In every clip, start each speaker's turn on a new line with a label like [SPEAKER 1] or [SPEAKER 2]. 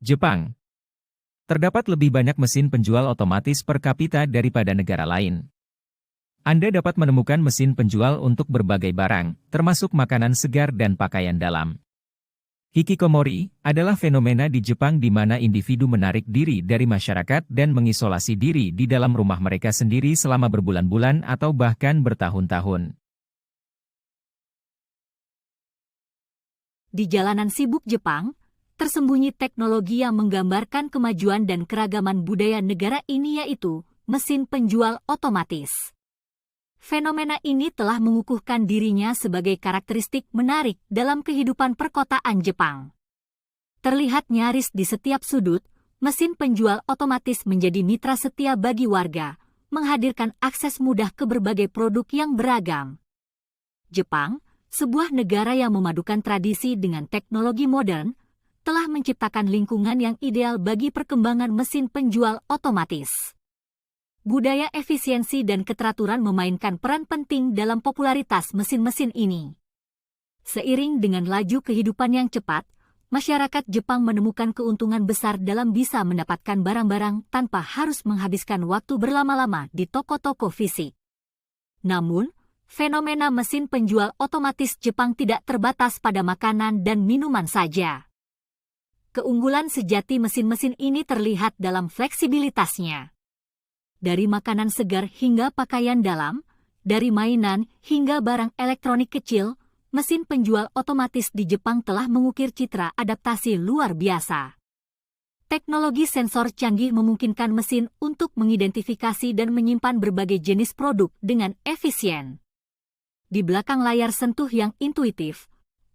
[SPEAKER 1] Jepang. Terdapat lebih banyak mesin penjual otomatis per kapita daripada negara lain. Anda dapat menemukan mesin penjual untuk berbagai barang, termasuk makanan segar dan pakaian dalam. Hikikomori adalah fenomena di Jepang di mana individu menarik diri dari masyarakat dan mengisolasi diri di dalam rumah mereka sendiri selama berbulan-bulan atau bahkan bertahun-tahun.
[SPEAKER 2] Di jalanan sibuk Jepang, tersembunyi teknologi yang menggambarkan kemajuan dan keragaman budaya negara ini, yaitu mesin penjual otomatis. Fenomena ini telah mengukuhkan dirinya sebagai karakteristik menarik dalam kehidupan perkotaan Jepang. Terlihat nyaris di setiap sudut, mesin penjual otomatis menjadi mitra setia bagi warga, menghadirkan akses mudah ke berbagai produk yang beragam. Jepang, sebuah negara yang memadukan tradisi dengan teknologi modern, telah menciptakan lingkungan yang ideal bagi perkembangan mesin penjual otomatis. Budaya efisiensi dan keteraturan memainkan peran penting dalam popularitas mesin-mesin ini. Seiring dengan laju kehidupan yang cepat, masyarakat Jepang menemukan keuntungan besar dalam bisa mendapatkan barang-barang tanpa harus menghabiskan waktu berlama-lama di toko-toko fisik. Namun, fenomena mesin penjual otomatis Jepang tidak terbatas pada makanan dan minuman saja. Keunggulan sejati mesin-mesin ini terlihat dalam fleksibilitasnya. Dari makanan segar hingga pakaian dalam, dari mainan hingga barang elektronik kecil, mesin penjual otomatis di Jepang telah mengukir citra adaptasi luar biasa. Teknologi sensor canggih memungkinkan mesin untuk mengidentifikasi dan menyimpan berbagai jenis produk dengan efisien. Di belakang layar sentuh yang intuitif,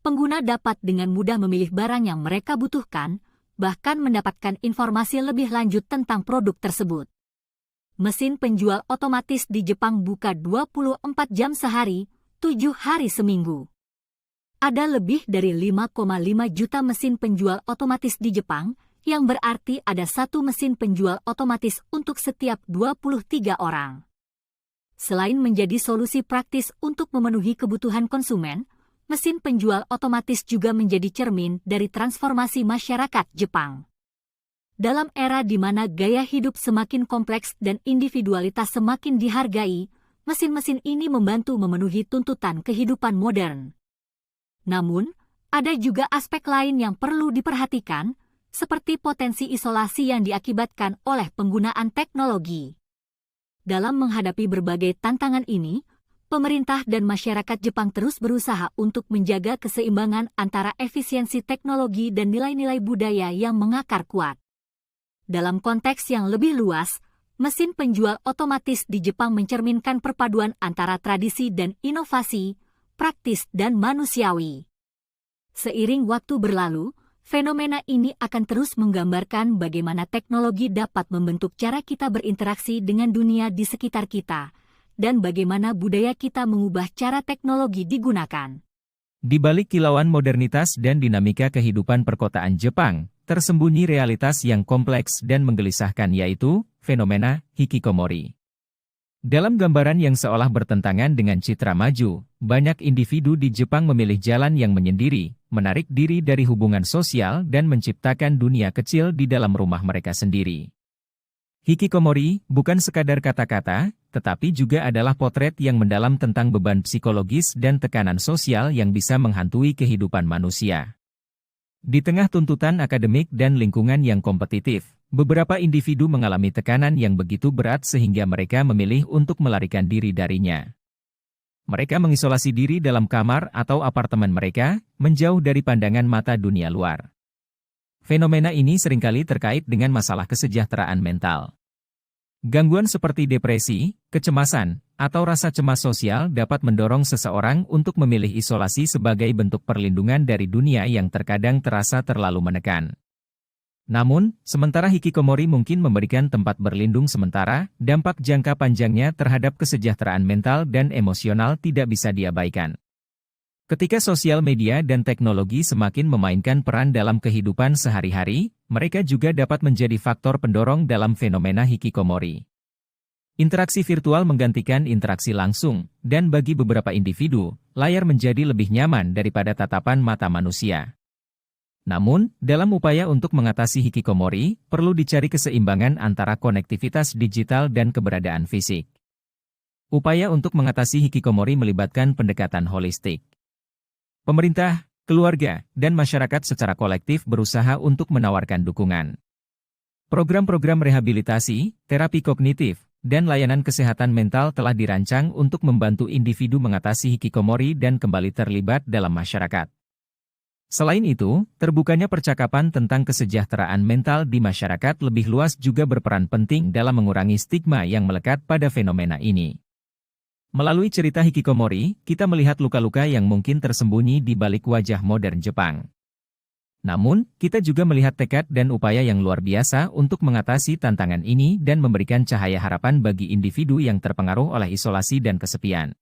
[SPEAKER 2] pengguna dapat dengan mudah memilih barang yang mereka butuhkan, bahkan mendapatkan informasi lebih lanjut tentang produk tersebut. Mesin penjual otomatis di Jepang buka 24 jam sehari, 7 hari seminggu. Ada lebih dari 5,5 juta mesin penjual otomatis di Jepang, yang berarti ada satu mesin penjual otomatis untuk setiap 23 orang. Selain menjadi solusi praktis untuk memenuhi kebutuhan konsumen, mesin penjual otomatis juga menjadi cermin dari transformasi masyarakat Jepang. Dalam era di mana gaya hidup semakin kompleks dan individualitas semakin dihargai, mesin-mesin ini membantu memenuhi tuntutan kehidupan modern. Namun, ada juga aspek lain yang perlu diperhatikan, seperti potensi isolasi yang diakibatkan oleh penggunaan teknologi. Dalam menghadapi berbagai tantangan ini, pemerintah dan masyarakat Jepang terus berusaha untuk menjaga keseimbangan antara efisiensi teknologi dan nilai-nilai budaya yang mengakar kuat. Dalam konteks yang lebih luas, mesin penjual otomatis di Jepang mencerminkan perpaduan antara tradisi dan inovasi, praktis dan manusiawi. Seiring waktu berlalu, fenomena ini akan terus menggambarkan bagaimana teknologi dapat membentuk cara kita berinteraksi dengan dunia di sekitar kita, dan bagaimana budaya kita mengubah cara teknologi digunakan.
[SPEAKER 1] Di balik kilauan modernitas dan dinamika kehidupan perkotaan Jepang, tersembunyi realitas yang kompleks dan menggelisahkan, yaitu fenomena hikikomori. Dalam gambaran yang seolah bertentangan dengan citra maju, banyak individu di Jepang memilih jalan yang menyendiri, menarik diri dari hubungan sosial dan menciptakan dunia kecil di dalam rumah mereka sendiri. Hikikomori bukan sekadar kata-kata, tetapi juga adalah potret yang mendalam tentang beban psikologis dan tekanan sosial yang bisa menghantui kehidupan manusia. Di tengah tuntutan akademik dan lingkungan yang kompetitif, beberapa individu mengalami tekanan yang begitu berat sehingga mereka memilih untuk melarikan diri darinya. Mereka mengisolasi diri dalam kamar atau apartemen mereka, menjauh dari pandangan mata dunia luar. Fenomena ini seringkali terkait dengan masalah kesejahteraan mental. Gangguan seperti depresi, kecemasan, atau rasa cemas sosial dapat mendorong seseorang untuk memilih isolasi sebagai bentuk perlindungan dari dunia yang terkadang terasa terlalu menekan. Namun, sementara hikikomori mungkin memberikan tempat berlindung sementara, dampak jangka panjangnya terhadap kesejahteraan mental dan emosional tidak bisa diabaikan. Ketika sosial media dan teknologi semakin memainkan peran dalam kehidupan sehari-hari, mereka juga dapat menjadi faktor pendorong dalam fenomena hikikomori. Interaksi virtual menggantikan interaksi langsung, dan bagi beberapa individu, layar menjadi lebih nyaman daripada tatapan mata manusia. Namun, dalam upaya untuk mengatasi hikikomori, perlu dicari keseimbangan antara konektivitas digital dan keberadaan fisik. Upaya untuk mengatasi hikikomori melibatkan pendekatan holistik. Pemerintah, keluarga, dan masyarakat secara kolektif berusaha untuk menawarkan dukungan. Program-program rehabilitasi, terapi kognitif, dan layanan kesehatan mental telah dirancang untuk membantu individu mengatasi hikikomori dan kembali terlibat dalam masyarakat. Selain itu, terbukanya percakapan tentang kesejahteraan mental di masyarakat lebih luas juga berperan penting dalam mengurangi stigma yang melekat pada fenomena ini. Melalui cerita hikikomori, kita melihat luka-luka yang mungkin tersembunyi di balik wajah modern Jepang. Namun, kita juga melihat tekad dan upaya yang luar biasa untuk mengatasi tantangan ini dan memberikan cahaya harapan bagi individu yang terpengaruh oleh isolasi dan kesepian.